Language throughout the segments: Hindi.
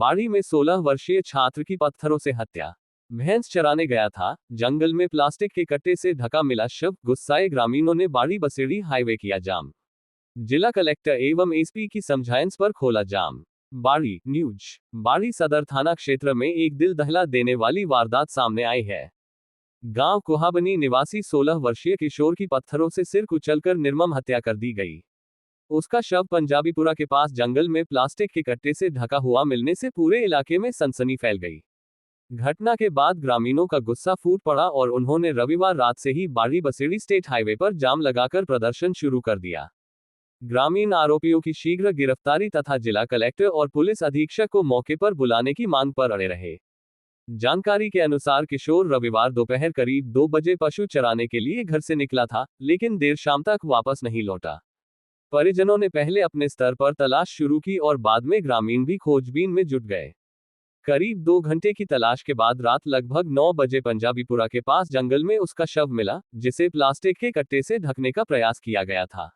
बाड़ी में 16 वर्षीय छात्र की पत्थरों से हत्या। भैंस चराने गया था, जंगल में प्लास्टिक के कट्टे से ढका मिला शव। गुस्साए ग्रामीणों ने बाड़ी बसेड़ी हाईवे किया जाम। जिला कलेक्टर एवं एसपी की समझाइश पर खोला जाम। बाड़ी न्यूज। बाड़ी सदर थाना क्षेत्र में एक दिल दहला देने वाली वारदात सामने आई है। गांव कुहाबनी निवासी 16 वर्षीय किशोर की पत्थरों से सिर कुचलकर निर्मम हत्या कर दी गई। उसका शव पंजाबीपुरा के पास जंगल में प्लास्टिक के कट्टे से ढका हुआ मिलने से पूरे इलाके में सनसनी फैल गई। घटना के बाद ग्रामीणों का गुस्सा फूट पड़ा और उन्होंने रविवार रात से ही बाड़ी बसेड़ी स्टेट हाईवे पर जाम लगाकर प्रदर्शन शुरू कर दिया। ग्रामीण आरोपियों की शीघ्र गिरफ्तारी तथा जिला कलेक्टर और पुलिस अधीक्षक को मौके पर बुलाने की मांग पर अड़े रहे। जानकारी के अनुसार किशोर रविवार दोपहर करीब 2 बजे पशु चराने के लिए घर से निकला था, लेकिन देर शाम तक वापस नहीं लौटा। परिजनों ने पहले अपने स्तर पर तलाश शुरू की और बाद में ग्रामीण भी खोजबीन में जुट गए। करीब 2 घंटे की तलाश के बाद रात लगभग 9 बजे पंजाबीपुरा के पास जंगल में उसका शव मिला, जिसे प्लास्टिक के कट्टे से ढकने का प्रयास किया गया था।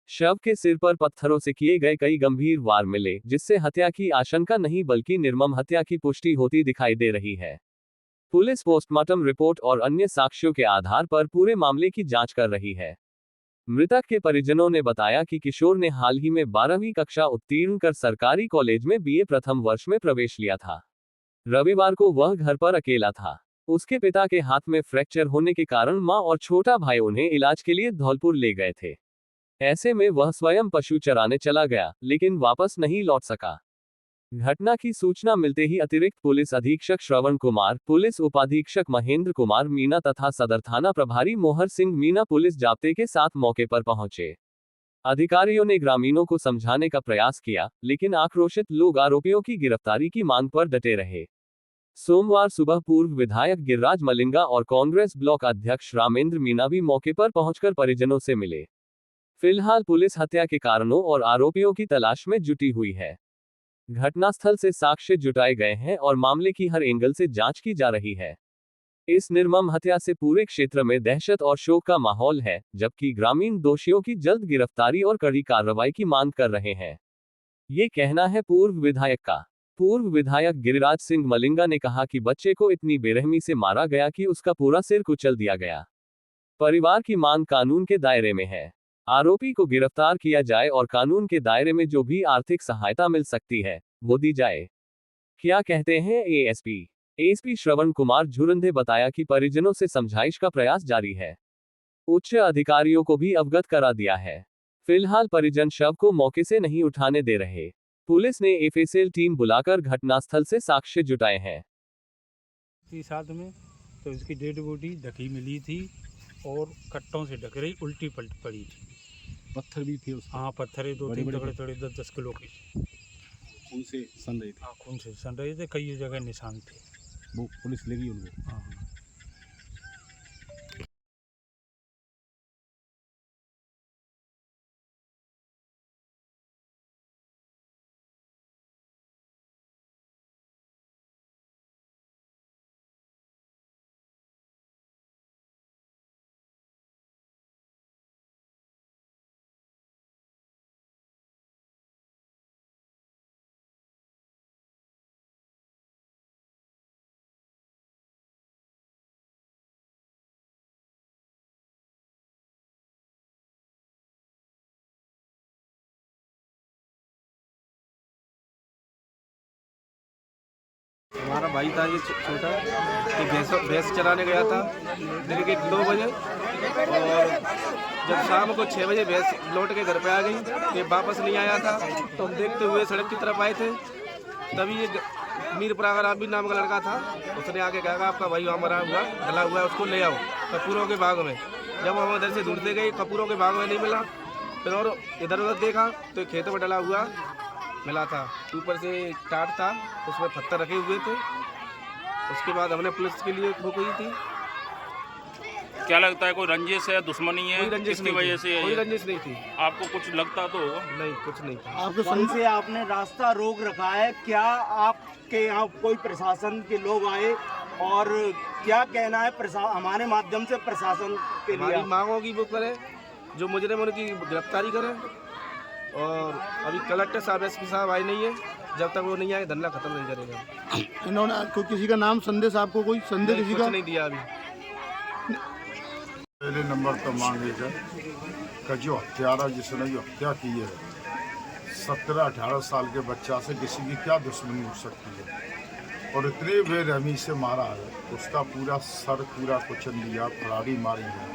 शव के सिर पर पत्थरों से किए गए कई गंभीर वार मिले, जिससे हत्या की आशंका नहीं बल्कि निर्मम हत्या की पुष्टि होती दिखाई दे रही है। पुलिस पोस्टमार्टम रिपोर्ट और अन्य साक्ष्यों के आधार पर पूरे मामले की जांच कर रही है। मृतक के परिजनों ने बताया कि किशोर ने हाल ही में 12वीं कक्षा उत्तीर्ण कर सरकारी कॉलेज में बीए प्रथम वर्ष में प्रवेश लिया था। रविवार को वह घर पर अकेला था। उसके पिता के हाथ में फ्रैक्चर होने के कारण मां और छोटा भाई उन्हें इलाज के लिए धौलपुर ले गए थे। ऐसे में वह स्वयं पशु चराने चला गया, लेकिन वापस नहीं लौट सका। घटना की सूचना मिलते ही अतिरिक्त पुलिस अधीक्षक श्रवण कुमार, पुलिस उपाधीक्षक महेंद्र कुमार मीणा तथा सदर थाना प्रभारी मोहर सिंह मीणा पुलिस जाब्ते के साथ मौके पर पहुंचे। अधिकारियों ने ग्रामीणों को समझाने का प्रयास किया, लेकिन आक्रोशित लोग आरोपियों की गिरफ्तारी की मांग पर डटे रहे। सोमवार सुबह पूर्व विधायक गिरिराज मलिंगा और कांग्रेस ब्लॉक अध्यक्ष रामेंद्र मीणा भी मौके पर पहुंचकर परिजनों से मिले। फिलहाल पुलिस हत्या के कारणों और आरोपियों की तलाश में जुटी हुई है। घटनास्थल से साक्ष्य जुटाए गए हैं और मामले की हर एंगल से जांच की जा रही है। इस निर्मम हत्या से पूरे क्षेत्र में दहशत और शोक का माहौल है, जबकि ग्रामीण दोषियों की जल्द गिरफ्तारी और कड़ी कार्रवाई की मांग कर रहे हैं। ये कहना है पूर्व विधायक का। पूर्व विधायक गिरिराज सिंह मलिंगा ने कहा कि बच्चे को इतनी बेरहमी से मारा गया कि उसका पूरा सिर कुचल दिया गया। परिवार की मांग कानून के दायरे में है। आरोपी को गिरफ्तार किया जाए और कानून के दायरे में जो भी आर्थिक सहायता मिल सकती है, वो दी जाए। क्या कहते हैं एएसपी? एसपी श्रवण कुमार झुरंधे बताया कि परिजनों से समझाइश का प्रयास जारी है। उच्च अधिकारियों को भी अवगत करा दिया है। फिलहाल परिजन शव को मौके से नहीं उठाने दे रहे। पुलिस ने एफएसएल टीम बुलाकर घटनास्थल से साक्ष्य जुटाए हैं। साथ में तो इसकी डेड बॉडी ढकी मिली थी और कट्टों से ढक रही उल्टी पलट पड़ी थी। पत्थर भी थे उसमें। हाँ, पत्थर 2-3 तगड़े 10-10 किलो के खून से सन रहे थे। हाँ, खून से सन रहे थे, कई जगह निशान थे। वो पुलिस लेगी उनको। हाँ। हमारा भाई था ये छोटा, ये भैंस चराने गया था दिन के 2 बजे, और जब शाम को 6 बजे भैंस लौट के घर पे आ गई। ये वापस नहीं आया था, तो हम देखते हुए सड़क की तरफ आए थे। तभी ये मीर प्रागराबी नाम का लड़का था, उसने आके कहा आपका भाई वहाँ मरा हुआ डला हुआ है, उसको ले आओ कपूरों के बाग में। जब हम उधर से ढूंढते गए, कपूरों के बाग में नहीं मिला, फिर और इधर उधर देखा तो खेत में डला हुआ मिला था। ऊपर से टाट था, उसमें पत्थर रखे हुए थे। उसके बाद हमने पुलिस के लिए वो की थी। क्या लगता है, कोई रंजिश है, दुश्मनी है? कोई रंजिश किसकी वजह से? कोई रंजिश नहीं थी। आपको कुछ लगता तो होगा? नहीं, कुछ नहीं था। आपके फोन से आपने रास्ता रोक रखा है, क्या आपके यहाँ कोई प्रशासन के लोग आए और क्या कहना है हमारे माध्यम से प्रशासन के लिए? हमारी मांगों की वो करे, जो मुजरिम उनकी गिरफ्तारी करे। और अभी कलेक्टर साहब, एसपी साहब आए नहीं है, जब तक वो नहीं आए धंधा खत्म नहीं करेगा। इन्होंने कोई किसी का नाम संदेश, आपको कोई संदेश किसी कुछ का? नहीं दिया अभी। पहले नंबर पर मांगेगा कि जो हत्यारा जिसने जो हत्या की है 17-18 साल के बच्चा से किसी की क्या दुश्मनी हो सकती है, और इतने बेरहमी से मारा है, उसका पूरा सर पूरा कुचल दिया, फरारी मारी है,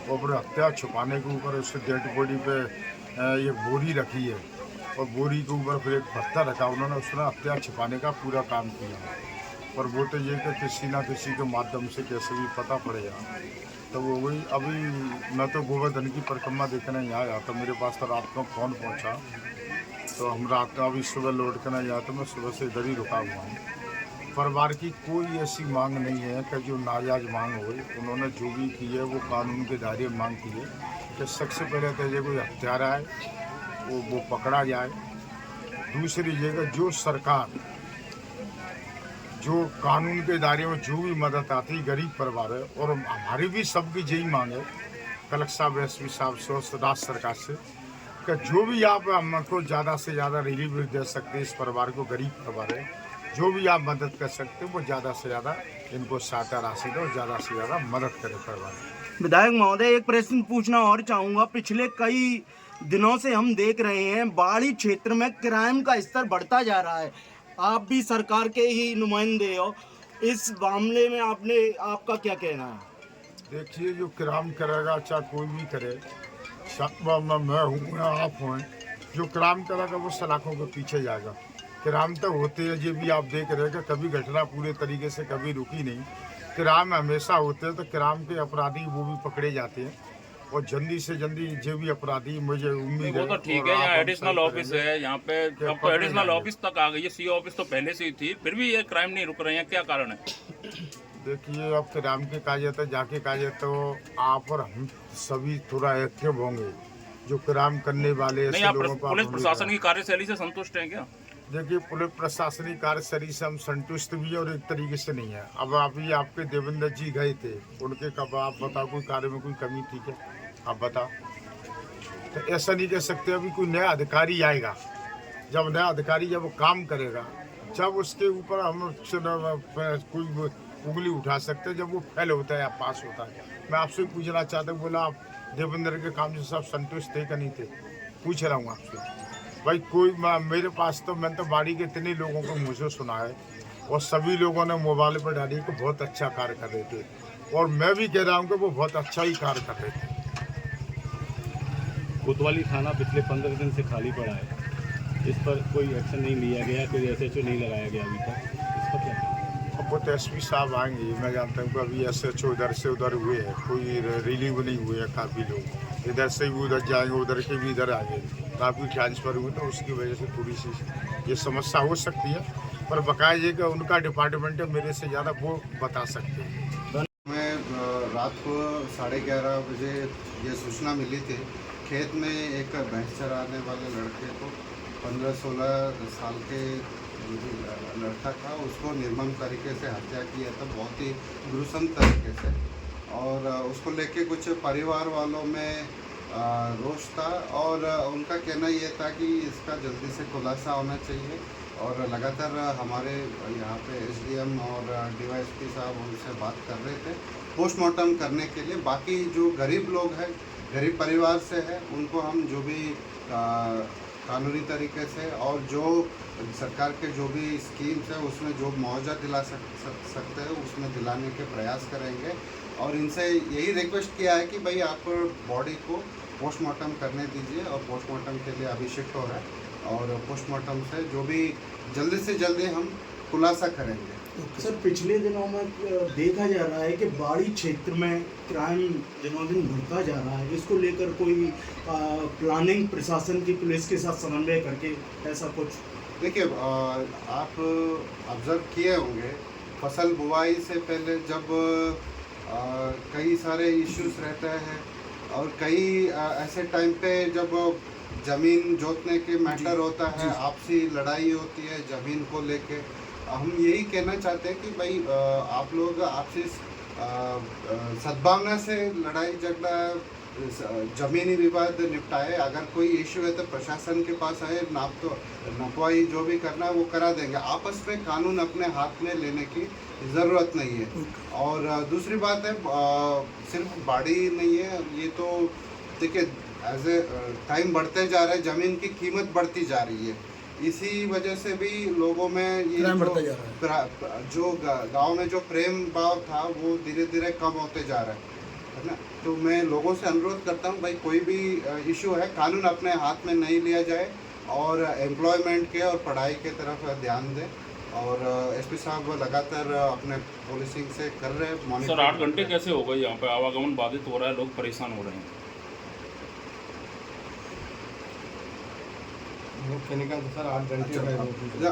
और फिर हत्या छुपाने के ऊपर उसके डेड बॉडी पे ये बोरी रखी है, और बोरी के ऊपर फिर एक पत्थर रखा, उन्होंने उसने हत्या छुपाने का पूरा काम किया। पर वो तो ये कि किसी ना किसी के माध्यम से कैसे भी पता पड़ेगा, तो वो वही अभी मैं तो गोवर्धन की परिक्रमा देखने ही आया, तो मेरे पास तो रात को फ़ोन पहुंचा, तो हम रात का अभी सुबह लौट कर नहीं आया, तो मैं सुबह से इधर ही रुका हुआ हूँ। परिवार की कोई ऐसी मांग नहीं है कि जो नाजायज मांग हो, उन्होंने जो भी की है वो कानून के दायरे में मांग की है कि सबसे पहले तो ये कोई हत्यारा है वो पकड़ा जाए। दूसरी जगह जो सरकार जो कानून के दायरे में जो भी मदद आती गरीब परिवार है, और हमारी भी सबकी यही मांग है कलेक्टर साहब, एसपी साहब से, राज्य सरकार से, कि जो भी आप हमको ज़्यादा से ज़्यादा रिलीफ दे सकते हैं, इस परिवार को, गरीब परिवार है, जो भी आप मदद कर सकते हैं वो ज़्यादा से ज़्यादा इनको सहायता राशि दो, ज़्यादा से ज़्यादा मदद करें परिवार। विधायक महोदय, एक प्रश्न पूछना और चाहूँगा। पिछले कई दिनों से हम देख रहे हैं बाड़ी क्षेत्र में क्राइम का स्तर बढ़ता जा रहा है। आप भी सरकार के ही नुमाइंदे हो, इस मामले में आपका क्या कहना है? देखिए, जो क्राइम करेगा चाहे कोई भी करे, मैं हूँ या आप हों, जो क्राइम करेगा वो सलाखों के पीछे जाएगा। क्राइम तो होते हैं, ये भी आप देख रहे हैं कि कभी घटना पूरे तरीके से कभी रुकी नहीं, क्राइम हमेशा होते हैं, तो क्राइम के अपराधी वो भी पकड़े जाते हैं, और जल्दी से जल्दी जो भी अपराधी, मुझे उम्मीद है वो तो ठीक है, यहाँ एडिशनल ऑफिस है, यहाँ पे अब तो एडिशनल ऑफिस तक आ गई है, सी ऑफिस तो पहले से ही थी, फिर भी ये क्राइम नहीं रुक रहे हैं, क्या कारण है? देखिए, अब क्राइम के कहा जाता है, जाके कहा जाता तो आप और हम सभी थोड़ा एक्टिव होंगे, जो क्राइम करने वाले नहीं, आप पुलिस प्रशासन की कार्यशैली से संतुष्ट हैं क्या? देखिए, पुलिस प्रशासनिक कार्यशैली से हम संतुष्ट भी है और एक तरीके से नहीं है। अब अभी आपके देवेंद्र जी गए थे, उनके कब आप बताओ कोई कार्य में कोई कमी थी क्या? आप बताओ। तो ऐसा नहीं कह सकते, अभी कोई नया अधिकारी आएगा, जब नया अधिकारी जब वो काम करेगा, जब उसके ऊपर हम कोई उंगली उठा सकते हैं, जब वो फेल होता है या पास होता है। मैं आपसे पूछना चाहता हूँ, बोला आप देवेंद्र के काम से सब संतुष्ट थे कि नहीं थे? पूछ रहा हूँ आपसे भाई। कोई मेरे पास तो मैंने तो बाड़ी के इतने लोगों को मुझे सुना है, और सभी लोगों ने मोबाइल पर डाली कि बहुत अच्छा कार्य कर रहे थे, और मैं भी कह रहा हूँ कि वो बहुत अच्छा ही कार्य कर रहे थे। कोतवाली थाना पिछले 15 दिन से खाली पड़ा है, इस पर कोई एक्शन नहीं लिया गया, कोई SHO नहीं लगाया गया अभी तक, इसका क्या? अब वो तो एसपी साहब आएंगे, मैं जानता हूँ कि अभी SHO इधर से उधर हुए हैं, कोई रिलीव नहीं हुए हैं, काफ़ी लोग इधर से भी उधर जाएंगे, उधर के भी इधर आएंगे, काफ़ी ट्रांसफ़र हुए, तो उसकी वजह से थोड़ी सी ये समस्या हो सकती है, पर बकाया ये कि उनका डिपार्टमेंट है, मेरे से ज़्यादा वो बता सकते हैं। मैं रात को 11:30 बजे ये सूचना मिली थी, खेत में एक भैंस चराने वाले लड़के को 15-16 साल के लड़का था, उसको निर्मम तरीके से हत्या की है, तो बहुत ही gruesome तरीके से, और उसको लेके कुछ परिवार वालों में रोष था, और उनका कहना ये था कि इसका जल्दी से खुलासा होना चाहिए, और लगातार हमारे यहाँ पे SDM और DYSP साहब उनसे बात कर रहे थे पोस्टमार्टम करने के लिए। बाकी जो गरीब लोग हैं, गरीब परिवार से है, उनको हम जो भी कानूनी तरीके से और जो सरकार के जो भी स्कीम्स है उसमें जो मुआवजा दिला सकते हैं उसमें दिलाने के प्रयास करेंगे, और इनसे यही रिक्वेस्ट किया है कि भाई आप बॉडी को पोस्टमार्टम करने दीजिए, और पोस्टमार्टम के लिए अभी शिफ्ट हो रहा है, और पोस्टमार्टम से जो भी जल्दी से जल्दी हम खुलासा करेंगे। सर, पिछले दिनों में देखा जा रहा है कि बाड़ी क्षेत्र में क्राइम दिनों दिन बढ़ता जा रहा है, इसको लेकर कोई प्लानिंग प्रशासन की पुलिस के साथ समन्वय करके ऐसा कुछ? देखिए, आप ऑब्ज़र्व किए होंगे, फसल बुआई से पहले जब कई सारे इश्यूज रहते हैं, और कई ऐसे टाइम पे जब ज़मीन जोतने के मैटर होता है, आपसी लड़ाई होती है ज़मीन को लेके। हम यही कहना चाहते हैं कि भाई आप लोग आपसी सद्भावना से लड़ाई झगड़ा जमीनी विवाद निपटाए। अगर कोई इशू है तो प्रशासन के पास आए, नपवाई जो भी करना है वो करा देंगे। आपस में कानून अपने हाथ में लेने की ज़रूरत नहीं है। और दूसरी बात है, सिर्फ बाड़ी नहीं है ये, तो देखिए एज ए टाइम बढ़ते जा रहा है, ज़मीन की कीमत बढ़ती जा रही है। इसी वजह से भी लोगों में ये जो गांव में जो प्रेम भाव था वो धीरे धीरे कम होते जा रहा है ना। तो मैं लोगों से अनुरोध करता हूँ भाई, कोई भी इशू है कानून अपने हाथ में नहीं लिया जाए और एम्प्लॉयमेंट के और पढ़ाई के तरफ ध्यान दें। और एसपी साहब लगातार अपने पुलिसिंग से कर रहे हैं। सर 8 घंटे कैसे हो गए यहाँ पे? आवागमन बाधित हो रहा है, लोग परेशान हो रहे हैं। सर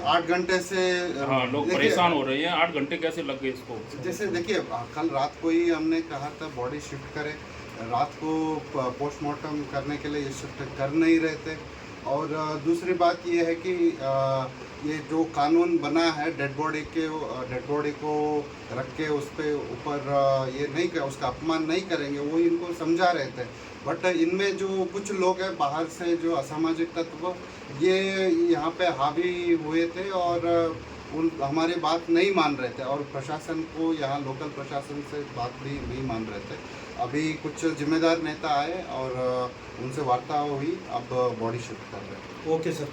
8 घंटे से हाँ, लोग परेशान हो रहे हैं। 8 घंटे कैसे लग गए इसको? जैसे देखिए, कल रात को ही हमने कहा था बॉडी शिफ्ट करें, रात को पोस्टमार्टम करने के लिए शिफ्ट कर नहीं रहे थे। और दूसरी बात ये है कि ये जो कानून बना है डेड बॉडी को रख के उस पे ऊपर ये नहीं कर, उसका अपमान नहीं करेंगे, वो इनको समझा रहे थे। बट इनमें जो कुछ लोग हैं बाहर से, जो असामाजिक तत्व, ये यहाँ पे हावी हुए थे और हमारी बात नहीं मान रहे थे। और प्रशासन को, यहाँ लोकल प्रशासन से बात भी नहीं मान रहे थे। अभी कुछ जिम्मेदार नेता आए और उनसे वार्ता हुई, अब बॉडी शिफ्ट कर रहे हैं। Okay sir.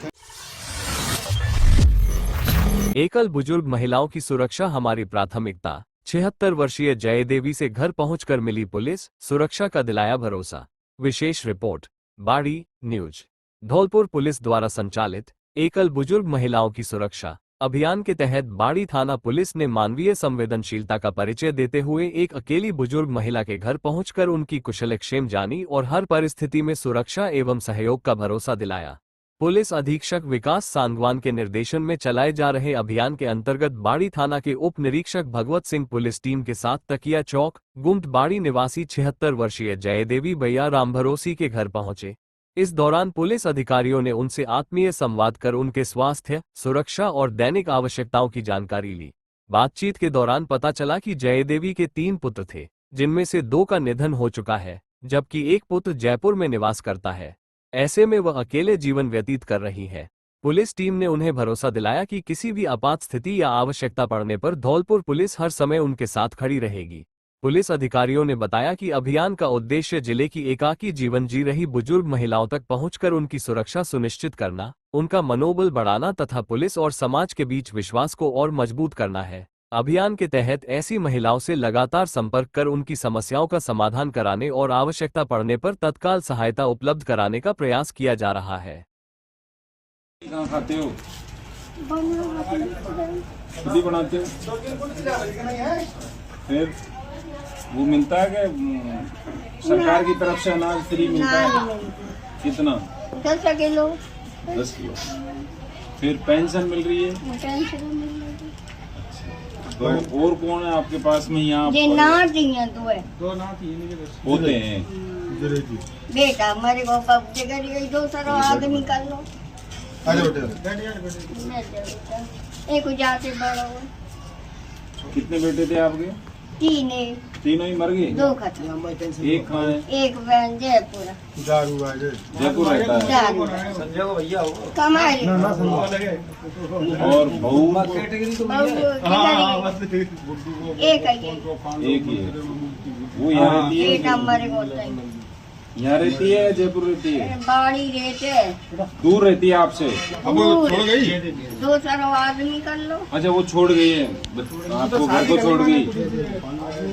एकल बुजुर्ग महिलाओं की सुरक्षा हमारी प्राथमिकता। 76 वर्षीय जयदेवी से घर पहुंचकर मिली पुलिस, सुरक्षा का दिलाया भरोसा। विशेष रिपोर्ट, बाड़ी न्यूज। धौलपुर पुलिस द्वारा संचालित एकल बुजुर्ग महिलाओं की सुरक्षा अभियान के तहत बाड़ी थाना पुलिस ने मानवीय संवेदनशीलता का परिचय देते हुए एक अकेली बुजुर्ग महिला के घर पहुंचकर उनकी कुशलक्षेम जानी और हर परिस्थिति में सुरक्षा एवं सहयोग का भरोसा दिलाया। पुलिस अधीक्षक विकास सांगवान के निर्देशन में चलाए जा रहे अभियान के अंतर्गत बाड़ी थाना के उप निरीक्षक भगवत सिंह पुलिस टीम के साथ तकिया चौक गुम्ट बाड़ी निवासी 76 वर्षीय जयदेवी भैया रामभरोसी के घर पहुंचे। इस दौरान पुलिस अधिकारियों ने उनसे आत्मीय संवाद कर उनके स्वास्थ्य, सुरक्षा और दैनिक आवश्यकताओं की जानकारी ली। बातचीत के दौरान पता चला कि जयदेवी के 3 पुत्र थे, जिनमें से 2 का निधन हो चुका है, जबकि एक पुत्र जयपुर में निवास करता है। ऐसे में वह अकेले जीवन व्यतीत कर रही है। पुलिस टीम ने उन्हें भरोसा दिलाया कि किसी भी आपात स्थिति या आवश्यकता पड़ने पर धौलपुर पुलिस हर समय उनके साथ खड़ी रहेगी। पुलिस अधिकारियों ने बताया कि अभियान का उद्देश्य जिले की एकाकी जीवन जी रही बुजुर्ग महिलाओं तक पहुंचकर उनकी सुरक्षा सुनिश्चित करना, उनका मनोबल बढ़ाना तथा पुलिस और समाज के बीच विश्वास को और मजबूत करना है। अभियान के तहत ऐसी महिलाओं से लगातार संपर्क कर उनकी समस्याओं का समाधान कराने और आवश्यकता पड़ने पर तत्काल सहायता उपलब्ध कराने का प्रयास किया जा रहा है। कहाँ खाते हो? खुद ही बनाते हो? फिर वो मिलता है कि सरकार की तरफ से अनाज फ्री मिलता है? कितना? 10 किलो। 10 किलो। फिर पेंशन मिल रही है? पेंशन मिल रही है। तो और कौन है आपके पास में यहाँ? ये नाथ हैं, 2 है। 2 नाथ होते हैं। बेटा हमारे को कब जगह 2 सारा आदमी कर लो। एक जाते बड़ा हो। कितने बेटे थे आपके? 3 है। तीनों ही मर गए? 2 खत्म। एक कहाँ है? एक बहन जयपुर जयपुर रहता है। कमाई। और बहू? एक है। एक ही है। वो यहाँ रहती है? हमारे को यहाँ रहती है या जयपुर रहती है? बाड़ी रहते। दूर रहती है आपसे? छोड़ गई। 2 सारा आदमी कर लो। अच्छा, वो छोड़ गई है आपको, घर को छोड़ गई।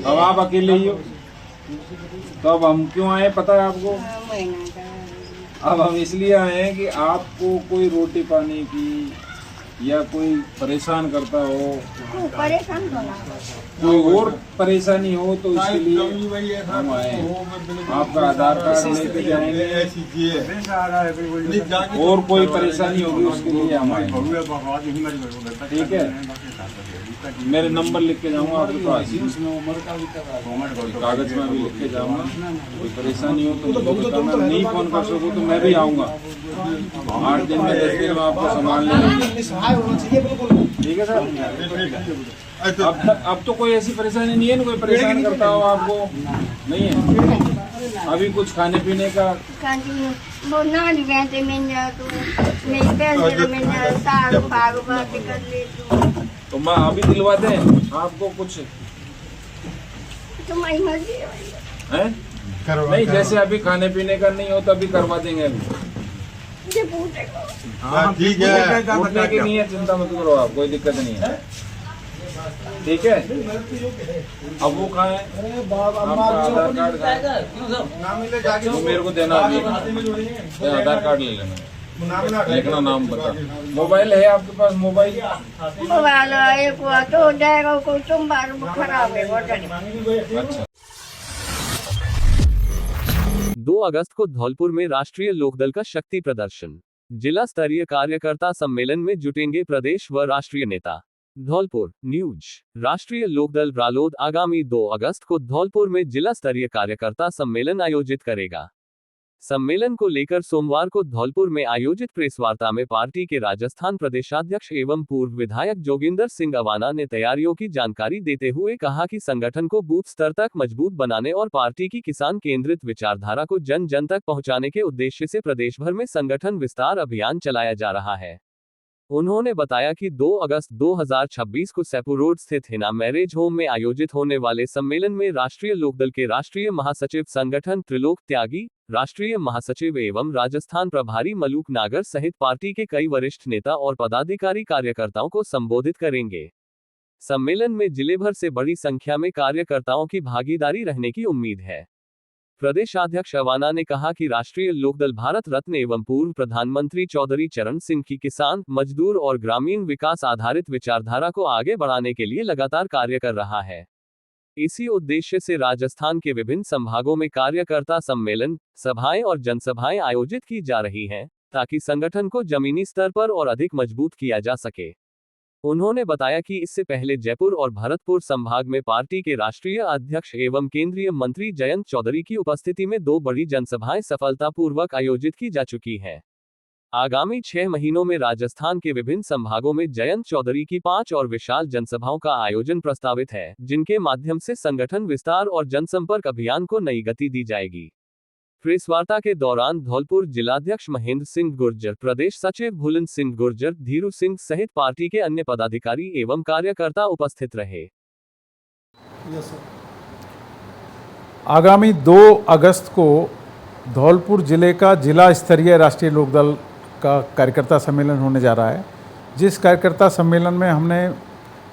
अब आप अकेले ही हो। तो अब हम क्यों आए पता है आपको? अब हम इसलिए आए हैं कि आपको कोई रोटी पानी की या कोई परेशान करता हो, परेशान तो ना कोई और परेशानी हो, तो इसके लिए हम आए हैं। आपका आधार कार्ड लेके जाएंगे, और कोई परेशानी होगी उसके लिए हम आए। ठीक है। मेरे नंबर लिख के जाऊंगा आपके पास, कागज में भी लिख के जाऊंगा। कोई परेशानी हो तो मुझे बताना, नहीं फोन कर सकूँ तो मैं भी आऊँगा। 8 दिन में 10 दिन में आपको संभाल लेंगे, ठीक है सर। अब तो कोई ऐसी परेशानी नहीं है ना, कोई परेशान करता हो आपको? नहीं है। अभी कुछ खाने पीने का वो नाली बैठे मिल जाए तो मेरी पैसे मिल जाए, साग पाग बात कर ले तो मैं अभी दिलवा दें आपको कुछ, तुम्हारी मर्जी है हैं? नहीं, जैसे अभी खाने पीने का नहीं हो तो अभी करवा देंगे अभी। ये पूछेगा। हाँ ठीक है, उठने की नहीं है, चिंता मत करो आप, कोई दिक्कत नहीं है, ठीक है। अब वो खाएं, आपका आधार कार्ड खाएं, वो मेरे को देना अभी, आधार कार्ड ले लेना, लिखना नाम बता। मोबाइल है आपके पास? मोबाइल एक हुआ तो हो जाएगा, कोई सोमवार को खराब है। अच्छा। 2 अगस्त को धौलपुर में राष्ट्रीय लोकदल का शक्ति प्रदर्शन। जिला स्तरीय कार्यकर्ता सम्मेलन में जुटेंगे प्रदेश व राष्ट्रीय नेता। धौलपुर न्यूज। राष्ट्रीय लोकदल रालोद आगामी 2 अगस्त को धौलपुर में जिला स्तरीय कार्यकर्ता सम्मेलन आयोजित करेगा। सम्मेलन को लेकर सोमवार को धौलपुर में आयोजित प्रेस वार्ता में पार्टी के राजस्थान प्रदेशाध्यक्ष एवं पूर्व विधायक जोगिंदर सिंह अवाना ने तैयारियों की जानकारी देते हुए कहा कि संगठन को बूथ स्तर तक मजबूत बनाने और पार्टी की किसान केंद्रित विचारधारा को जन जन तक पहुंचाने के उद्देश्य से प्रदेश भर में संगठन विस्तार अभियान चलाया जा रहा है। उन्होंने बताया कि 2 अगस्त 2026 को सेपू रोड स्थित हिना मैरिज होम में आयोजित होने वाले सम्मेलन में राष्ट्रीय लोकदल के राष्ट्रीय महासचिव संगठन त्रिलोक त्यागी, राष्ट्रीय महासचिव एवं राजस्थान प्रभारी मलूक नागर सहित पार्टी के कई वरिष्ठ नेता और पदाधिकारी कार्यकर्ताओं को संबोधित करेंगे। सम्मेलन में जिले भर से बड़ी संख्या में कार्यकर्ताओं की भागीदारी रहने की उम्मीद है। प्रदेशाध्यक्ष अवाना ने कहा कि राष्ट्रीय लोकदल भारत रत्न एवं पूर्व प्रधानमंत्री चौधरी चरण सिंह की किसान, मजदूर और ग्रामीण विकास आधारित विचारधारा को आगे बढ़ाने के लिए लगातार कार्य कर रहा है। इसी उद्देश्य से राजस्थान के विभिन्न संभागों में कार्यकर्ता सम्मेलन, सभाएं और जनसभाएं आयोजित की जा रही हैं, ताकि संगठन को जमीनी स्तर पर और अधिक मजबूत किया जा सके। उन्होंने बताया कि इससे पहले जयपुर और भरतपुर संभाग में पार्टी के राष्ट्रीय अध्यक्ष एवं केंद्रीय मंत्री जयंत चौधरी की उपस्थिति में 2 बड़ी जनसभाएं सफलतापूर्वक आयोजित की जा चुकी हैं। आगामी 6 महीनों में राजस्थान के विभिन्न संभागों में जयंत चौधरी की 5 और विशाल जनसभाओं का आयोजन प्रस्तावित है, जिनके माध्यम से संगठन विस्तार और जनसंपर्क अभियान को नई गति दी जाएगी। प्रेस वार्ता के दौरान धौलपुर जिलाध्यक्ष महेंद्र सिंह गुर्जर, प्रदेश सचिव भुलन सिंह गुर्जर, धीरू सिंह सहित पार्टी के अन्य पदाधिकारी एवं कार्यकर्ता उपस्थित रहे। आगामी 2 अगस्त को धौलपुर जिले का जिला स्तरीय राष्ट्रीय लोकदल का कार्यकर्ता सम्मेलन होने जा रहा है, जिस कार्यकर्ता सम्मेलन में हमने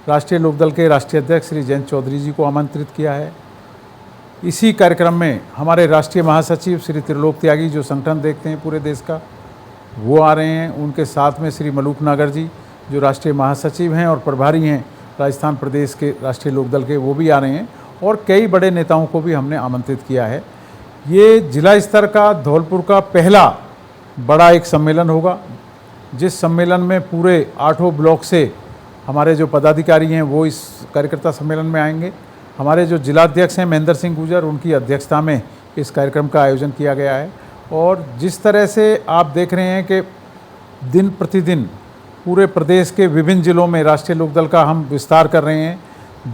राष्ट्रीय लोकदल के राष्ट्रीय अध्यक्ष श्री जयंत चौधरी जी को आमंत्रित किया है। इसी कार्यक्रम में हमारे राष्ट्रीय महासचिव श्री त्रिलोक त्यागी, जो संगठन देखते हैं पूरे देश का, वो आ रहे हैं। उनके साथ में श्री मलूक नागर जी, जो राष्ट्रीय महासचिव हैं और प्रभारी हैं राजस्थान प्रदेश के राष्ट्रीय लोकदल के, वो भी आ रहे हैं। और कई बड़े नेताओं को भी हमने आमंत्रित किया है। ये जिला स्तर का धौलपुर का पहला बड़ा एक सम्मेलन होगा, जिस सम्मेलन में पूरे 8 ब्लॉक से हमारे जो पदाधिकारी हैं वो इस कार्यकर्ता सम्मेलन में आएंगे। हमारे जो जिलाध्यक्ष हैं महेंद्र सिंह गुर्जर, उनकी अध्यक्षता में इस कार्यक्रम का आयोजन किया गया है। और जिस तरह से आप देख रहे हैं कि दिन प्रतिदिन पूरे प्रदेश के विभिन्न जिलों में राष्ट्रीय लोकदल का हम विस्तार कर रहे हैं।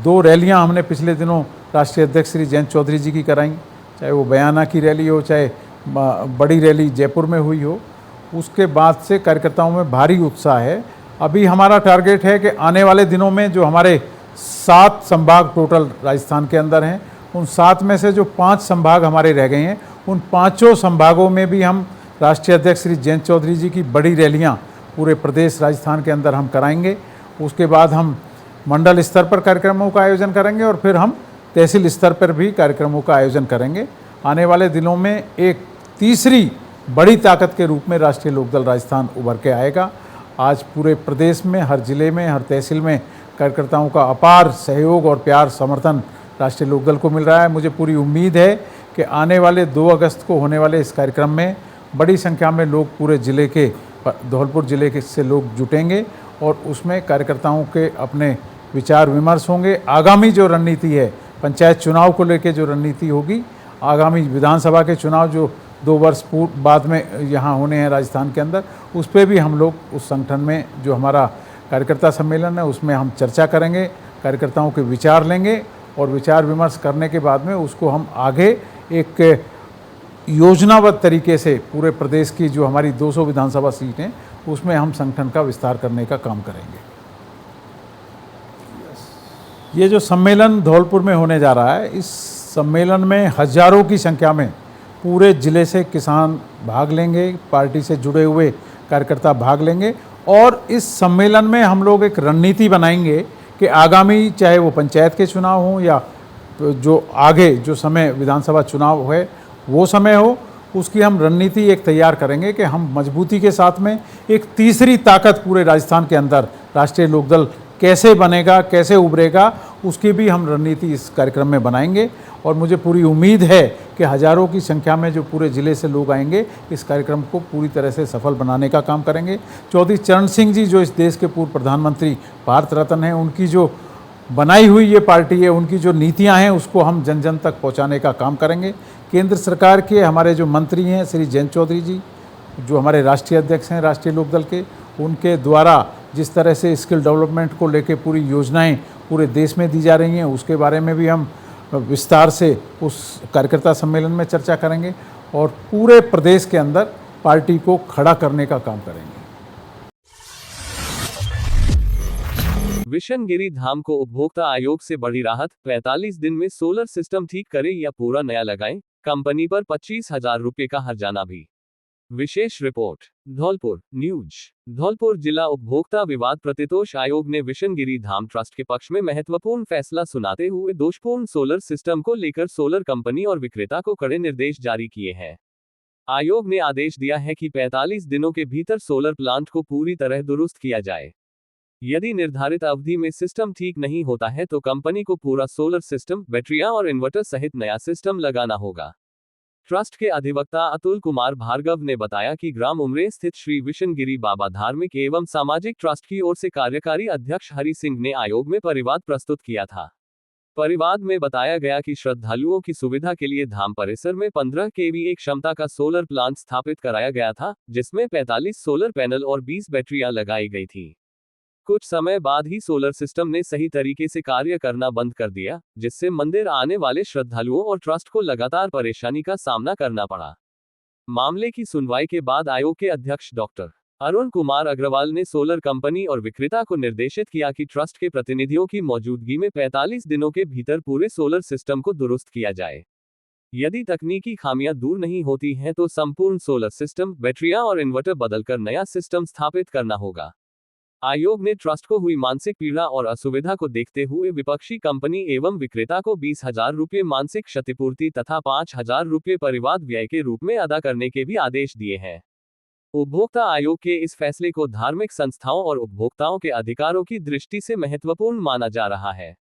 2 रैलियां हमने पिछले दिनों राष्ट्रीय अध्यक्ष श्री जयंत चौधरी जी की कराई, चाहे वो बयाना की रैली हो, चाहे बड़ी रैली जयपुर में हुई हो। उसके बाद से कार्यकर्ताओं में भारी उत्साह है। अभी हमारा टारगेट है कि आने वाले दिनों में जो हमारे 7 संभाग टोटल राजस्थान के अंदर हैं, उन 7 में से जो 5 संभाग हमारे रह गए हैं, उन 5 संभागों में भी हम राष्ट्रीय अध्यक्ष श्री जयंत चौधरी जी की बड़ी रैलियां पूरे प्रदेश राजस्थान के अंदर हम कराएंगे। उसके बाद हम मंडल स्तर पर कार्यक्रमों का आयोजन करेंगे और फिर हम तहसील स्तर पर भी कार्यक्रमों का आयोजन करेंगे। आने वाले दिनों में एक तीसरी बड़ी ताकत के रूप में राष्ट्रीय लोकदल राजस्थान उभर के आएगा। आज पूरे प्रदेश में, हर जिले में, हर तहसील में कार्यकर्ताओं का अपार सहयोग और प्यार समर्थन राष्ट्रीय लोकदल को मिल रहा है। मुझे पूरी उम्मीद है कि आने वाले 2 अगस्त को होने वाले इस कार्यक्रम में बड़ी संख्या में लोग पूरे ज़िले के, धौलपुर ज़िले के से लोग जुटेंगे और उसमें कार्यकर्ताओं के अपने विचार विमर्श होंगे। आगामी जो रणनीति है पंचायत चुनाव को लेकर, जो रणनीति होगी, आगामी विधानसभा के चुनाव जो 2 वर्ष बाद में यहाँ होने हैं राजस्थान के अंदर, उस पर भी हम लोग उस संगठन में जो हमारा कार्यकर्ता सम्मेलन है उसमें हम चर्चा करेंगे, कार्यकर्ताओं के विचार लेंगे और विचार विमर्श करने के बाद में उसको हम आगे एक योजनाबद्ध तरीके से पूरे प्रदेश की जो हमारी 200 विधानसभा सीट हैं उसमें हम संगठन का विस्तार करने का काम करेंगे। ये जो सम्मेलन धौलपुर में होने जा रहा है, इस सम्मेलन में हजारों की संख्या में पूरे ज़िले से किसान भाग लेंगे, पार्टी से जुड़े हुए कार्यकर्ता भाग लेंगे और इस सम्मेलन में हम लोग एक रणनीति बनाएंगे कि आगामी चाहे वो पंचायत के चुनाव हों या जो आगे जो समय विधानसभा चुनाव है वो समय हो, उसकी हम रणनीति एक तैयार करेंगे कि हम मजबूती के साथ में एक तीसरी ताकत पूरे राजस्थान के अंदर राष्ट्रीय लोकदल कैसे बनेगा, कैसे उभरेगा, उसकी भी हम रणनीति इस कार्यक्रम में बनाएंगे। और मुझे पूरी उम्मीद है कि हज़ारों की संख्या में जो पूरे ज़िले से लोग आएंगे इस कार्यक्रम को पूरी तरह से सफल बनाने का काम करेंगे। चौधरी चरण सिंह जी जो इस देश के पूर्व प्रधानमंत्री भारत रत्न हैं, उनकी जो बनाई हुई ये पार्टी है, उनकी जो नीतियां हैं उसको हम जन जन तक पहुंचाने का काम करेंगे। केंद्र सरकार के हमारे जो मंत्री हैं श्री जयंत चौधरी जी, जो हमारे राष्ट्रीय अध्यक्ष हैं राष्ट्रीय लोकदल के, उनके द्वारा जिस तरह से स्किल डेवलपमेंट को लेकर पूरी योजनाएं पूरे देश में दी जा रही हैं, उसके बारे में भी हम विस्तार से उस कार्यकर्ता सम्मेलन में चर्चा करेंगे और पूरे प्रदेश के अंदर पार्टी को खड़ा करने का काम करेंगे। विशनगिरी धाम को उपभोक्ता आयोग से बड़ी राहत, 45 दिन में सोलर सिस्टम ठीक करें या पूरा नया लगाएं, कंपनी पर 25,000 रुपये का हर्जाना भी। विशेष रिपोर्ट धौलपुर न्यूज। धौलपुर जिला उपभोक्ता विवाद प्रतितोष आयोग ने विशनगिरी धाम ट्रस्ट के पक्ष में महत्वपूर्ण फैसला सुनाते हुए दोषपूर्ण सोलर सिस्टम को लेकर सोलर कंपनी और विक्रेता को कड़े निर्देश जारी किए हैं। आयोग ने आदेश दिया है कि 45 दिनों के भीतर सोलर प्लांट को पूरी तरह दुरुस्त किया जाए। यदि निर्धारित अवधि में सिस्टम ठीक नहीं होता है तो कंपनी को पूरा सोलर सिस्टम, बैटरियां और इन्वर्टर सहित नया सिस्टम लगाना होगा। ट्रस्ट के अधिवक्ता अतुल कुमार भार्गव ने बताया कि ग्राम उमरे स्थित श्री विशनगिरी बाबा धार्मिक एवं सामाजिक ट्रस्ट की ओर से कार्यकारी अध्यक्ष हरि सिंह ने आयोग में परिवाद प्रस्तुत किया था। परिवाद में बताया गया कि श्रद्धालुओं की सुविधा के लिए धाम परिसर में 15 kVA क्षमता का सोलर प्लांट स्थापित कराया गया था, जिसमें 45 सोलर पैनल और 20 बैटरियां लगाई गई थी। कुछ समय बाद ही सोलर सिस्टम ने सही तरीके से कार्य करना बंद कर दिया, जिससे मंदिर आने वाले श्रद्धालुओं और ट्रस्ट को लगातार परेशानी का सामना करना पड़ा। मामले की सुनवाई के बाद आयोग के अध्यक्ष डॉक्टर अरुण कुमार अग्रवाल ने सोलर कंपनी और विक्रेता को निर्देशित किया कि ट्रस्ट के प्रतिनिधियों की मौजूदगी में 45 दिनों के भीतर पूरे सोलर सिस्टम को दुरुस्त किया जाए। यदि तकनीकी खामियां दूर नहीं होती हैं तो संपूर्ण सोलर सिस्टम, बैटरियां और इन्वर्टर बदलकर नया सिस्टम स्थापित करना होगा। आयोग ने ट्रस्ट को हुई मानसिक पीड़ा और असुविधा को देखते हुए विपक्षी कंपनी एवं विक्रेता को 20,000 रुपये मानसिक क्षतिपूर्ति तथा 5,000 रुपये परिवाद व्यय के रूप में अदा करने के भी आदेश दिए हैं। उपभोक्ता आयोग के इस फैसले को धार्मिक संस्थाओं और उपभोक्ताओं के अधिकारों की दृष्टि से महत्वपूर्ण माना जा रहा है।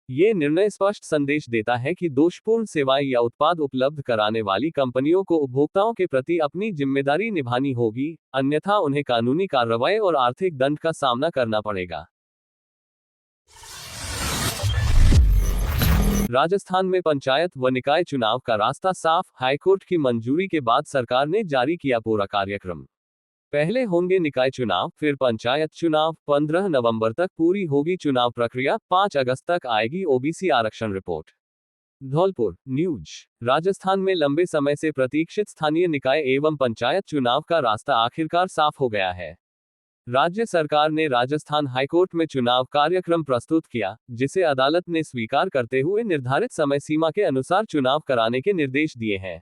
ये निर्णय स्पष्ट संदेश देता है कि दोषपूर्ण सेवाएं या उत्पाद उपलब्ध कराने वाली कंपनियों को उपभोक्ताओं के प्रति अपनी जिम्मेदारी निभानी होगी, अन्यथा उन्हें कानूनी कार्रवाई और आर्थिक दंड का सामना करना पड़ेगा। राजस्थान में पंचायत व निकाय चुनाव का रास्ता साफ, हाईकोर्ट की मंजूरी के बाद सरकार ने जारी किया पूरा कार्यक्रम। पहले होंगे निकाय चुनाव, फिर पंचायत चुनाव। 15 नवंबर तक पूरी होगी चुनाव प्रक्रिया, 5 अगस्त तक आएगी ओबीसी आरक्षण रिपोर्ट। धौलपुर न्यूज। राजस्थान में लंबे समय से प्रतीक्षित स्थानीय निकाय एवं पंचायत चुनाव का रास्ता आखिरकार साफ हो गया है। राज्य सरकार ने राजस्थान हाईकोर्ट में चुनाव कार्यक्रम प्रस्तुत किया, जिसे अदालत ने स्वीकार करते हुए निर्धारित समय सीमा के अनुसार चुनाव कराने के निर्देश दिए हैं।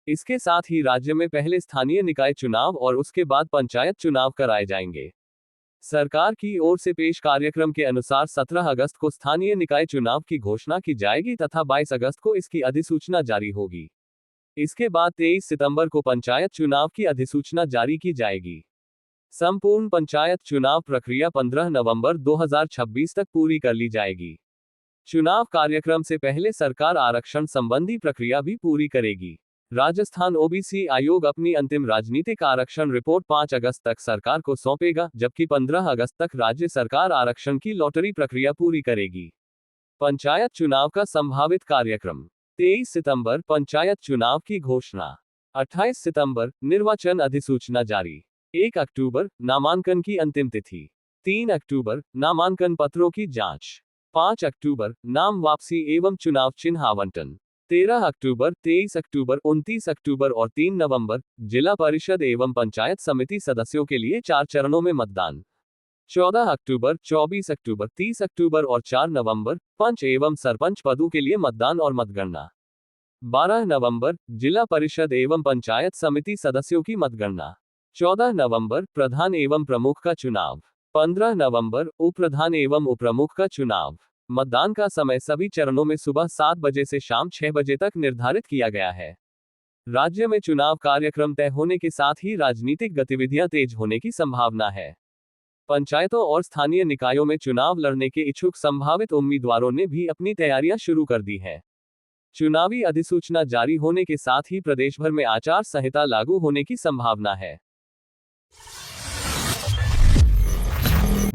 इसके साथ ही राज्य में पहले स्थानीय निकाय चुनाव और उसके बाद पंचायत चुनाव कराए जाएंगे। सरकार की ओर से पेश कार्यक्रम के अनुसार 17 अगस्त को स्थानीय निकाय चुनाव की घोषणा की जाएगी तथा 22 अगस्त को इसकी अधिसूचना जारी होगी। इसके बाद 23 सितंबर को पंचायत चुनाव की अधिसूचना जारी की जाएगी। संपूर्ण पंचायत चुनाव प्रक्रिया 15 नवंबर 2026 तक पूरी कर ली जाएगी। चुनाव कार्यक्रम से पहले सरकार आरक्षण संबंधी प्रक्रिया भी पूरी करेगी। राजस्थान ओबीसी आयोग अपनी अंतिम राजनीतिक आरक्षण रिपोर्ट 5 अगस्त तक सरकार को सौंपेगा, जबकि 15 अगस्त तक राज्य सरकार आरक्षण की लॉटरी प्रक्रिया पूरी करेगी। पंचायत चुनाव का संभावित कार्यक्रम। 23 सितंबर पंचायत चुनाव की घोषणा। 28 सितंबर निर्वाचन अधिसूचना जारी। 1 अक्टूबर नामांकन की अंतिम तिथि। 3 अक्टूबर नामांकन पत्रों की जांच। 5 अक्टूबर नाम वापसी एवं चुनाव चिन्ह आवंटन। 13 अक्टूबर, 23 अक्टूबर, 29 अक्टूबर और 3 नवंबर जिला परिषद एवं पंचायत समिति सदस्यों के लिए 4 चरणों में मतदान। 14 अक्टूबर, 24 अक्टूबर, 30 अक्टूबर और 4 नवंबर पंच एवं सरपंच पदों के लिए मतदान और मतगणना। 12 नवंबर जिला परिषद एवं पंचायत समिति सदस्यों की मतगणना। 14 नवंबर प्रधान एवं प्रमुख का चुनाव। 15 नवंबर उप प्रधान एवं उपप्रमुख का चुनाव। मतदान का समय सभी चरणों में सुबह 7 बजे से शाम 6 बजे तक निर्धारित किया गया है। राज्य में चुनाव कार्यक्रम तय होने के साथ ही राजनीतिक गतिविधियां तेज होने की संभावना है। पंचायतों और स्थानीय निकायों में चुनाव लड़ने के इच्छुक संभावित उम्मीदवारों ने भी अपनी तैयारियां शुरू कर दी हैं। चुनावी अधिसूचना जारी होने के साथ ही प्रदेश भर में आचार संहिता लागू होने की संभावना है।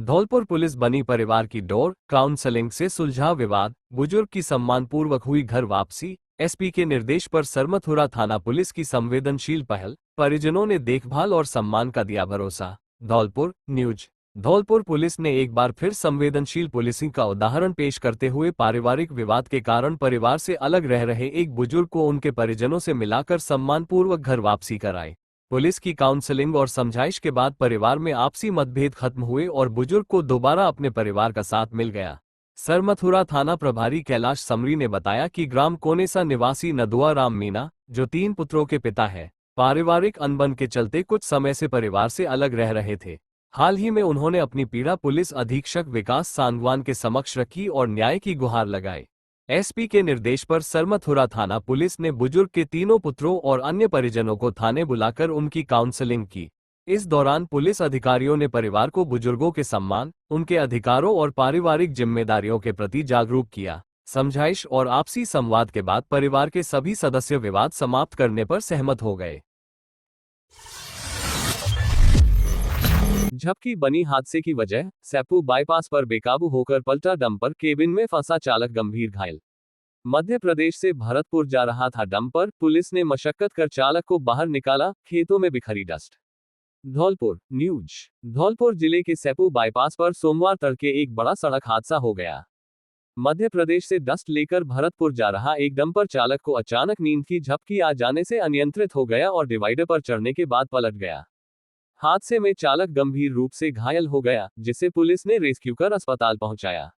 धौलपुर पुलिस बनी परिवार की डोर, काउंसलिंग से सुलझा विवाद, बुजुर्ग की सम्मानपूर्वक हुई घर वापसी। एसपी के निर्देश पर सरमथुरा थाना पुलिस की संवेदनशील पहल, परिजनों ने देखभाल और सम्मान का दिया भरोसा। धौलपुर न्यूज। धौलपुर पुलिस ने एक बार फिर संवेदनशील पुलिसिंग का उदाहरण पेश करते हुए पारिवारिक विवाद के कारण परिवार से अलग रह रहे एक बुजुर्ग को उनके परिजनों से मिलाकर सम्मानपूर्वक घर वापसी कराई। पुलिस की काउंसलिंग और समझाइश के बाद परिवार में आपसी मतभेद खत्म हुए और बुजुर्ग को दोबारा अपने परिवार का साथ मिल गया। सरमथुरा थाना प्रभारी कैलाश समरी ने बताया कि ग्राम कोनेसा निवासी नदुआ राम मीना, जो 3 पुत्रों के पिता है, पारिवारिक अनबन के चलते कुछ समय से परिवार से अलग रह रहे थे। हाल ही में उन्होंने अपनी पीड़ा पुलिस अधीक्षक विकास सांगवान के समक्ष रखी और न्याय की गुहार लगाई। एसपी के निर्देश पर सरमथुरा थाना पुलिस ने बुजुर्ग के 3 पुत्रों और अन्य परिजनों को थाने बुलाकर उनकी काउंसलिंग की। इस दौरान पुलिस अधिकारियों ने परिवार को बुजुर्गों के सम्मान, उनके अधिकारों और पारिवारिक जिम्मेदारियों के प्रति जागरूक किया। समझाइश और आपसी संवाद के बाद परिवार के सभी सदस्य विवाद समाप्त करने पर सहमत हो गए। झपकी बनी हादसे की वजह, सेप्पू बाईपास पर बेकाबू होकर पलटा डंपर, केबिन में फंसा चालक गंभीर घायल। मध्य प्रदेश से भरतपुर जा रहा था डंपर, पुलिस ने मशक्कत कर चालक को बाहर निकाला, खेतों में बिखरी डस्ट। धौलपुर न्यूज। धौलपुर जिले के सेप्पू बाईपास पर सोमवार तड़के एक बड़ा सड़क हादसा हो गया। मध्य प्रदेश से डस्ट लेकर भरतपुर जा रहा एक डंपर चालक को अचानक नींद की झपकी आ जाने से अनियंत्रित हो गया और डिवाइडर पर चढ़ने के बाद पलट गया। हादसे में चालक गंभीर रूप से घायल हो गया, जिसे पुलिस ने रेस्क्यू कर अस्पताल पहुंचाया।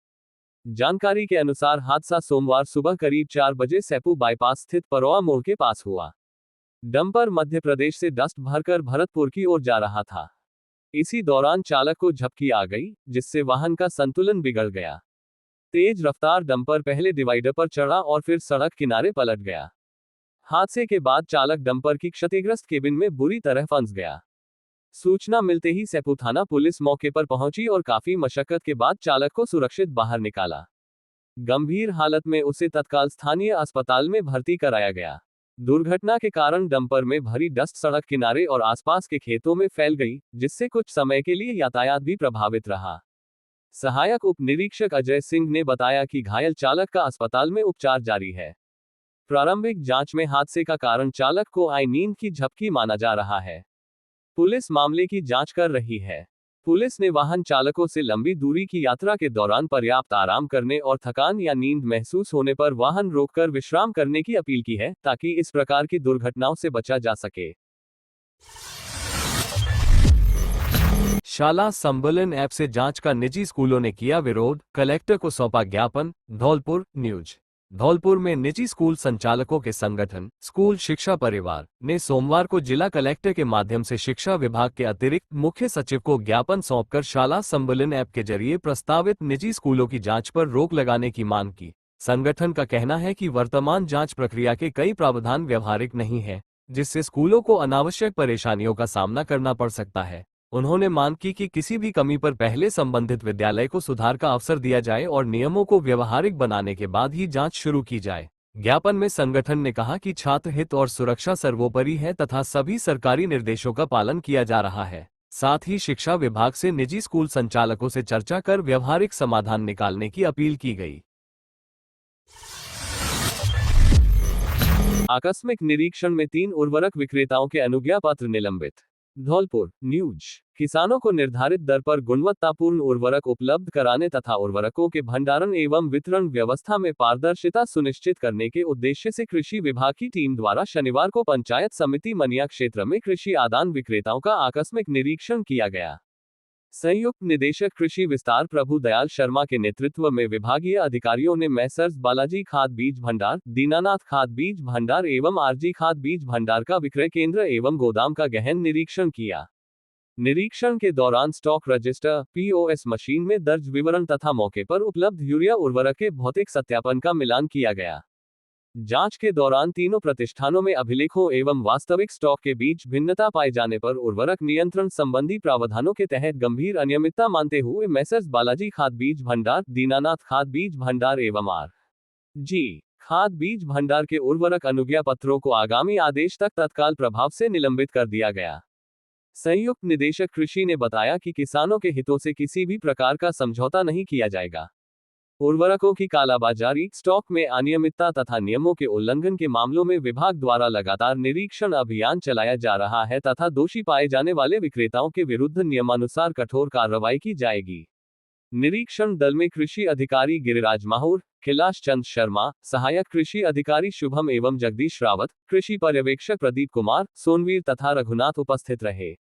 जानकारी के अनुसार हादसा सोमवार सुबह करीब 4 बजे सेप्पू बाईपास स्थित परोआ मोड़ के पास हुआ। डंपर मध्य प्रदेश से डस्ट भरकर भरतपुर की ओर जा रहा था। इसी दौरान चालक को झपकी आ गई, जिससे वाहन का संतुलन बिगड़ गया। तेज रफ्तार डंपर पहले डिवाइडर पर चढ़ा और फिर सड़क किनारे पलट गया। हादसे के बाद चालक डंपर की क्षतिग्रस्त केबिन में बुरी तरह फंस गया। सूचना मिलते ही सेप्पू थाना पुलिस मौके पर पहुंची और काफी मशक्कत के बाद चालक को सुरक्षित बाहर निकाला। गंभीर हालत में उसे तत्काल स्थानीय अस्पताल में भर्ती कराया गया। दुर्घटना के कारण डंपर में भरी डस्ट सड़क किनारे और आसपास के खेतों में फैल गई, जिससे कुछ समय के लिए यातायात भी प्रभावित रहा। सहायक उप निरीक्षक अजय सिंह ने बताया कि घायल चालक का अस्पताल में उपचार जारी है। प्रारंभिक जांच में हादसे का कारण चालक को आई नींद की झपकी माना जा रहा है। पुलिस मामले की जांच कर रही है। पुलिस ने वाहन चालकों से लंबी दूरी की यात्रा के दौरान पर्याप्त आराम करने और थकान या नींद महसूस होने पर वाहन रोककर विश्राम करने की अपील की है, ताकि इस प्रकार की दुर्घटनाओं से बचा जा सके। शाला संबलन ऐप से जांच का निजी स्कूलों ने किया विरोध, कलेक्टर को सौंपा ज्ञापन। धौलपुर न्यूज। धौलपुर में निजी स्कूल संचालकों के संगठन स्कूल शिक्षा परिवार ने सोमवार को जिला कलेक्टर के माध्यम से शिक्षा विभाग के अतिरिक्त मुख्य सचिव को ज्ञापन सौंपकर शाला संबलन ऐप के जरिए प्रस्तावित निजी स्कूलों की जांच पर रोक लगाने की मांग की। संगठन का कहना है कि वर्तमान जांच प्रक्रिया के कई प्रावधान व्यवहारिक नहीं है, जिससे स्कूलों को अनावश्यक परेशानियों का सामना करना पड़ सकता है। उन्होंने मांग की कि किसी भी कमी पर पहले संबंधित विद्यालय को सुधार का अवसर दिया जाए और नियमों को व्यवहारिक बनाने के बाद ही जांच शुरू की जाए। ज्ञापन में संगठन ने कहा कि छात्र हित और सुरक्षा सर्वोपरि है तथा सभी सरकारी निर्देशों का पालन किया जा रहा है। साथ ही शिक्षा विभाग से निजी स्कूल संचालकों से चर्चा कर व्यवहारिक समाधान निकालने की अपील की गई। आकस्मिक निरीक्षण में 3 उर्वरक विक्रेताओं के अनुज्ञा पत्र निलंबित। धौलपुर न्यूज। किसानों को निर्धारित दर पर गुणवत्तापूर्ण उर्वरक उपलब्ध कराने तथा उर्वरकों के भंडारण एवं वितरण व्यवस्था में पारदर्शिता सुनिश्चित करने के उद्देश्य से कृषि विभाग की टीम द्वारा शनिवार को पंचायत समिति मनिया क्षेत्र में कृषि आदान विक्रेताओं का आकस्मिक निरीक्षण किया गया। संयुक्त निदेशक कृषि विस्तार प्रभु दयाल शर्मा के नेतृत्व में विभागीय अधिकारियों ने मैसर्स बालाजी खाद बीज भंडार, दीनानाथ खाद बीज भंडार एवं आरजी खाद बीज भंडार का विक्रय केंद्र एवं गोदाम का गहन निरीक्षण किया। निरीक्षण के दौरान स्टॉक रजिस्टर, POS मशीन में दर्ज विवरण तथा मौके पर उपलब्ध यूरिया उर्वरक के भौतिक सत्यापन का मिलान किया गया। जांच के दौरान तीनों प्रतिष्ठानों में अभिलेखों एवं वास्तविक स्टॉक के बीच भिन्नता पाए जाने पर उर्वरक नियंत्रण संबंधी प्रावधानों के तहत गंभीर अनियमितता मानते हुए मैसर्स बालाजी खाद बीज भंडार, दीनानाथ खाद बीज भंडार एवं आर.जी. खाद बीज भंडार के उर्वरक अनुज्ञा पत्रों को आगामी आदेश तक तत्काल प्रभाव से निलंबित कर दिया गया। संयुक्त निदेशक कृषि ने बताया कि किसानों के हितों से किसी भी प्रकार का समझौता नहीं किया जाएगा। उर्वरकों की कालाबाजारी, स्टॉक में अनियमितता तथा नियमों के उल्लंघन के मामलों में विभाग द्वारा लगातार निरीक्षण अभियान चलाया जा रहा है तथा दोषी पाए जाने वाले विक्रेताओं के विरुद्ध नियमानुसार कठोर कार्रवाई की जाएगी। निरीक्षण दल में कृषि अधिकारी गिरिराज माहुर, कैलाश चंद शर्मा, सहायक कृषि अधिकारी शुभम एवं जगदीश रावत, कृषि पर्यवेक्षक प्रदीप कुमार, सोनवीर तथा रघुनाथ उपस्थित रहे।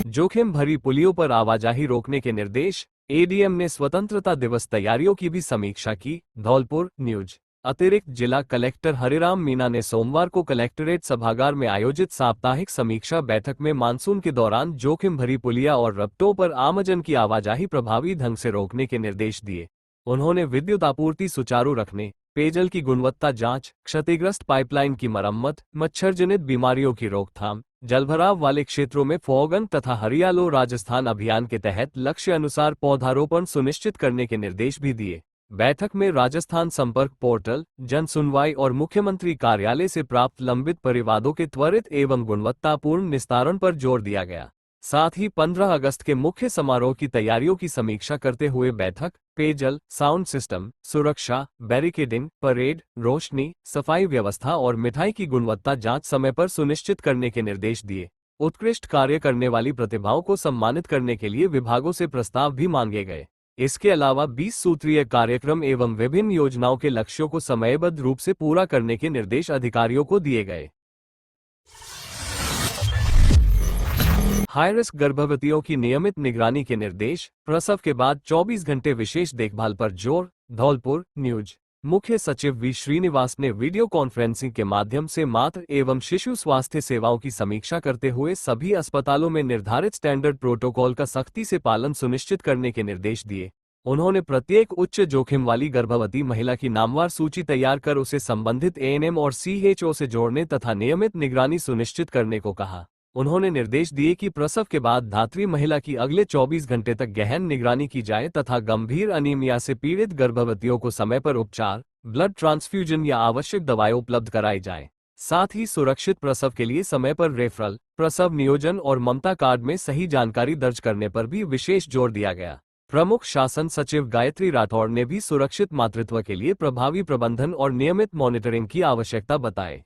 जोखिम भरी पुलियों पर आवाजाही रोकने के निर्देश। ADM ने स्वतंत्रता दिवस तैयारियों की भी समीक्षा की। धौलपुर न्यूज। अतिरिक्त जिला कलेक्टर हरिराम मीना ने सोमवार को कलेक्ट्रेट सभागार में आयोजित साप्ताहिक समीक्षा बैठक में मानसून के दौरान जोखिम भरी पुलिया और रपटों पर आमजन की आवाजाही प्रभावी ढंग से रोकने के निर्देश दिए। उन्होंने विद्युत आपूर्ति सुचारू रखने, पेयजल की गुणवत्ता जांच, क्षतिग्रस्त पाइपलाइन की मरम्मत, मच्छरजनित बीमारियों की रोकथाम, जलभराव वाले क्षेत्रों में फॉगन तथा हरियालो राजस्थान अभियान के तहत लक्ष्य अनुसार पौधारोपण सुनिश्चित करने के निर्देश भी दिए। बैठक में राजस्थान संपर्क पोर्टल, जन सुनवाई और मुख्यमंत्री कार्यालय से प्राप्त लंबित परिवादों के त्वरित एवं गुणवत्तापूर्ण निस्तारण पर जोर दिया गया। साथ ही 15 अगस्त के मुख्य समारोह की तैयारियों की समीक्षा करते हुए बैठक, पेयजल, साउंड सिस्टम, सुरक्षा, बैरिकेडिंग, परेड, रोशनी, सफाई व्यवस्था और मिठाई की गुणवत्ता जांच समय पर सुनिश्चित करने के निर्देश दिए। उत्कृष्ट कार्य करने वाली प्रतिभाओं को सम्मानित करने के लिए विभागों से प्रस्ताव भी मांगे गए। इसके अलावा 20 सूत्रीय कार्यक्रम एवं विभिन्न योजनाओं के लक्ष्यों को समयबद्ध रूप से पूरा करने के निर्देश अधिकारियों को दिए गए। हाई रिस्क गर्भवतियों की नियमित निगरानी के निर्देश। प्रसव के बाद 24 घंटे विशेष देखभाल पर जोर। धौलपुर न्यूज। मुख्य सचिव वी श्रीनिवास ने वीडियो कॉन्फ्रेंसिंग के माध्यम से मातृ एवं शिशु स्वास्थ्य सेवाओं की समीक्षा करते हुए सभी अस्पतालों में निर्धारित स्टैंडर्ड प्रोटोकॉल का सख्ती से पालन सुनिश्चित करने के निर्देश दिए। उन्होंने प्रत्येक उच्च जोखिम वाली गर्भवती महिला की नामवार सूची तैयार कर उसे संबंधित ANM और CHO से जोड़ने तथा नियमित निगरानी सुनिश्चित करने को कहा। उन्होंने निर्देश दिए कि प्रसव के बाद धात्री महिला की अगले 24 घंटे तक गहन निगरानी की जाए तथा गंभीर अनीमिया से पीड़ित गर्भवतियों को समय पर उपचार, ब्लड ट्रांसफ्यूजन या आवश्यक दवाएं उपलब्ध कराई जाएं। साथ ही सुरक्षित प्रसव के लिए समय पर रेफरल, प्रसव नियोजन और ममता कार्ड में सही जानकारी दर्ज करने पर भी विशेष जोर दिया गया। प्रमुख शासन सचिव गायत्री राठौड़ ने भी सुरक्षित मातृत्व के लिए प्रभावी प्रबंधन और नियमित मॉनिटरिंग की आवश्यकता बताई।